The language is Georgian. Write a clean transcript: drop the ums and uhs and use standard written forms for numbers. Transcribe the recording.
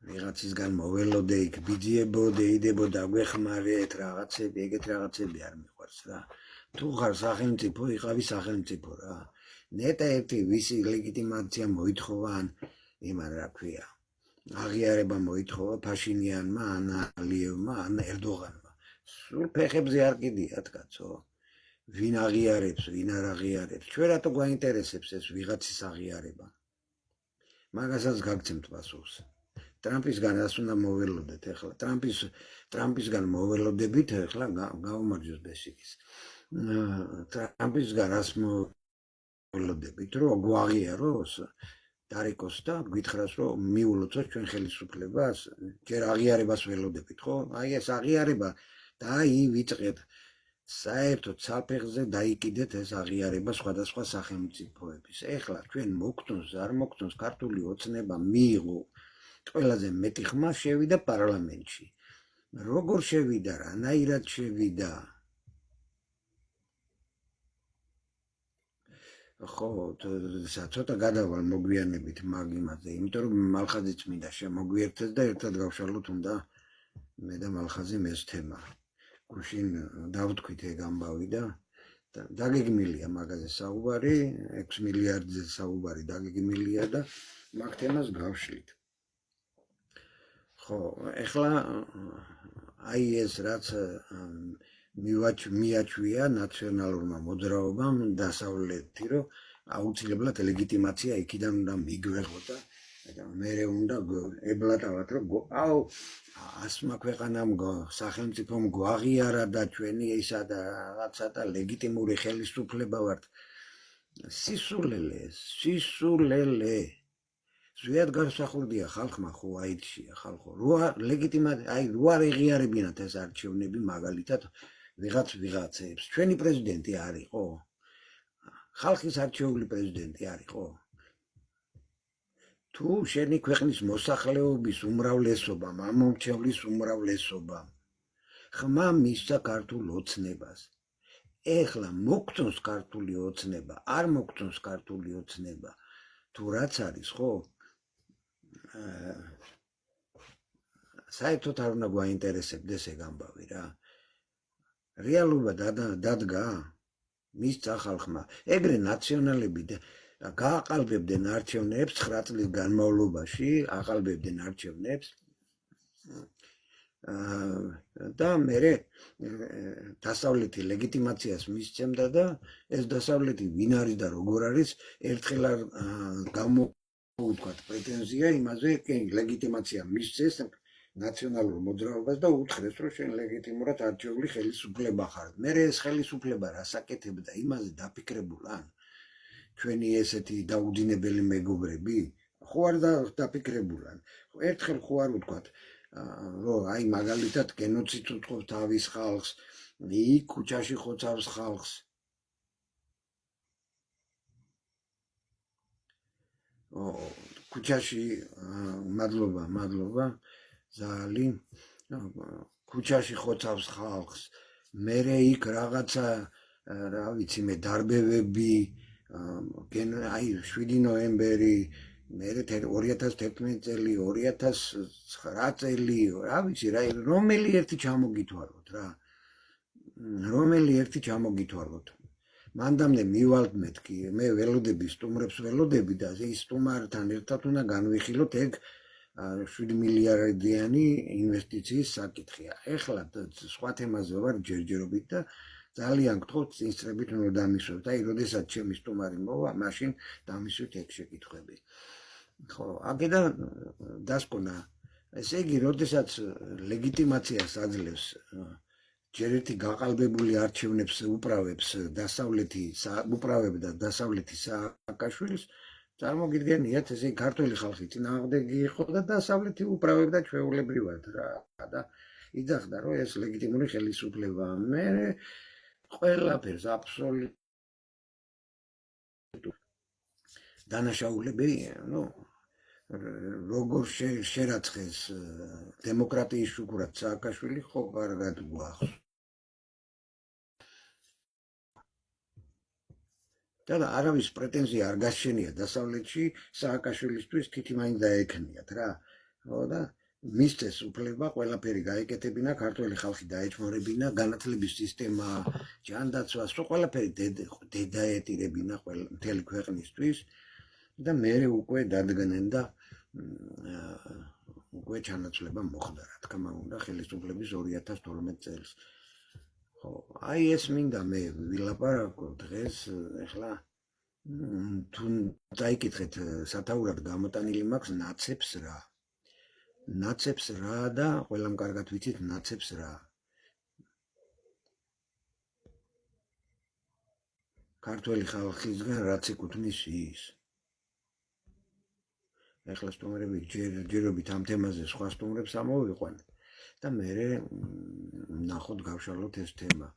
ვიღაცისგან მოველოდე იქ ბიძიებოდე, იდებოდა გვეხმარეთ რაღაცები, ეგეთ რაღაცები არ მიყვარს რა. თუ ხარ სახელმწიფო, იყავი სახელმწიფო რა. ნეტა ერთი ვისი ლეგიტიმაცია მოითხოვა ან იმან რა ქვია. აღიარება მოითხოვა ფაშინიანმა, ან ალიევმა, ან ერდოღანმა. სულ ფეხებზე არ კიდიათ კაცო. ვინ აღიარებს, ვინ არ აღიარებს. ჩვენ რატო გვაინტერესებს ეს ვიღაცის აღიარება? მაგასაც გაგცემთ პასუხს. ტრამპისგან რას უნდა მოველოდეთ ახლა? ტრამპისგან მოველოდებით ახლა გავუმარჯოს ბესიკის. ტრამპისგან რას მოველოდებით, რომ გვაღიაროს დარეკოს და გითხრას, რომ მიულოცოთ ჩვენ ხელისუფლებას, ჯერ აღიარებას ველოდებით, ხო? აი ეს აღიარება და აი ვიწყეთ საერთოდ საფეხზე დაიკიდეთ ეს აღიარება სხვადასხვა სახელმწიფოების. ეხლა ჩვენ მოგწონს, არ მოგწონს, ქართული ოცნება მიიღო ყველაზე მეტი ხმა შევიდა პარლამენტში. როგორ შევიდა, რანაირად შევიდა? ხო, ცოტა გადავალ მოგვიანებით მაგ იმაზე, იმიტომ რომ მალხაზიც მინდა შემოგვიერთდეს და ერთად გავშალოთ უნდა მე და მალხაზი ეს თემა. გუშინ დავთქვით ეგ ამბავი და დაგეგმილია მაგაზე საუბარი, 6 მილიარდზე საუბარი დაგეგმილია და მაგ თემას გავშლით. ხო, ეხლა აი ეს რაც მიაჩვია ნაციონალურმა მოძრაობამ დასავლეთი, რომ აუცილებლად ლეგიტიმაცია იქიდან უნდა მიგვეღო და მერე უნდა ებლატავათ, რომ აუ ასმა ქვეყანამ სახელმწიფომ გვაღიარა და ჩვენი ისა და რაღაცა და ლეგიტიმური ხელისუფლება ვართ. სისულელე. ზვიად გასახურდია ხალხმა ხო აიჩია ხალხო. აი რო არ ეღიარებინათ ეს არჩევნები მაგალითად ვიღაცებს. ჩვენი პრეზიდენტი არ იყო? ხალხის არჩეული პრეზიდენტი არ იყო? თუ შენი ქვეყნის მოსახლეობის უმრავლესობა, მამომრჩევლის უმრავლესობა ხმა მისცა ქართულ ოცნებას. ეხლა მოგწონს ქართული ოცნება, არ მოგწონს ქართული ოცნება. თუ რაც არის, ხო? საერთოდ არ უნდა გვაინტერესებდეს ეგ ამბავი რა. რეალობა დადგა მისცა ხალხმა. ეგრე ნაციონალები გააყალბებდნენ არჩევნებს 9 წლის განმავლობაში, აყალბებდნენ არჩევნებს და მერე დასავლეთი ლეგიტიმაციას მისცემდა და ეს დასავლეთი ვინ არის და როგორ არის, ერთხელ არ გამოუთქვათ პრეტენზია იმაზე, ლეგიტიმაცია მისცეს ნაციონალურ მოძრაობას და უთხრეს, რომ შენ ლეგიტიმურად არჩეული ხელისუფლება ხარ. მერე ეს ხელისუფლება რას აკეთებდა, იმაზე დაფიქრებულან? ჩვენი ესეთი დაუძინებელი მეგობრები ხო არ დაფიქრებულან? ერთხელ ხო არ უთქვათ, რომ აი მაგალითად გენოციდს უთხოვს თავის ხალხს, იქ ქუჩაში ხოცავს ხალხს. ქუჩაში მადლობა ზალი ქუჩაში ხოცავს ხალხს. მერე იქ რაღაცა რა ვიცი მე დარბევები, აი 7 ნოემბერი, მერე 2011 წელი, 2009 წელი, რა ვიცი რა, რომელი ერთი ჩამოგითვალოთ რა. რომელი ერთი ჩამოგითვალოთ. მანდამდე მივალთ მეთქი, მე ველოდები, სტუმრებს ველოდები და ის სტუმართან ერთად უნდა განვიხილოთ ეგ 7 მილიარდიანი ინვესტიციის საკითხია. ეხლა სხვა თემაზე ვარ ჯერჯერობით და ძალიან გთხოვთ წინსწრებით უნდა დამისვევთ. აი, როდესაც ჩემი სტუმარი მოვა, მაშინ დამისვით ეგ შეკითხვები. ხო, აქედან დასკვნა. ესე იგი, როდესაც ლეგიტიმაციას აძლევს ჯერ ერთი გაყალბებული არჩევნებს უправებს დასავლეთი სააკაშვილის, წარმოგიდგენიათ, ესე იგი ქართული ხალხი წინააღმდეგი იყო და დასავლეთი უправებდა ჩვეულებრივად რა და იძახდა, რომ ეს ლეგიტიმური ხელისუფლებაა. მე ყველაფერს აბსოლუტურად დანაშაულები, როგორ შერაცხეს დემოკრატიის შუქურად სააკაშვილი, ხო კარგად გვახსოვს. და არავის პრეტენზია არ გასჩენია დასავლეთში სააკაშვილისთვის თითი მაინც დაექნიათ რა. ხო და მისცეს უფლება ყველაფერი გაეკეთებინა, ქართველი ხალხი დაეჭმორებინა, განათლების სისტემა, ჯანდაცვა, სულ ყველაფერი დედაეტირებინა მთელი ქვეყნისთვის და მერე უკვე დადგნენ და უკვე ჩანაცვლება მოხდა, რა თქმა უნდა, ხელისუფლების 2012 წელს. ხო, აი ეს მინდა მე ვილაპარაკო დღეს, ეხლა თუ დაიკითხეთ სათაურად გამოტანილი მაქვს ნაცებს რა. ნაცებს რა და ყველამ კარგად ვიცით ნაცებს რა. ქართველი ხალხისგან რაც ეკუთვნის ის. ეხლა სტუმრები ჯერობით ამ თემაზე სხვა სტუმრებს ამოვიყვან და მე ნახოთ გავშალოთ ეს თემა.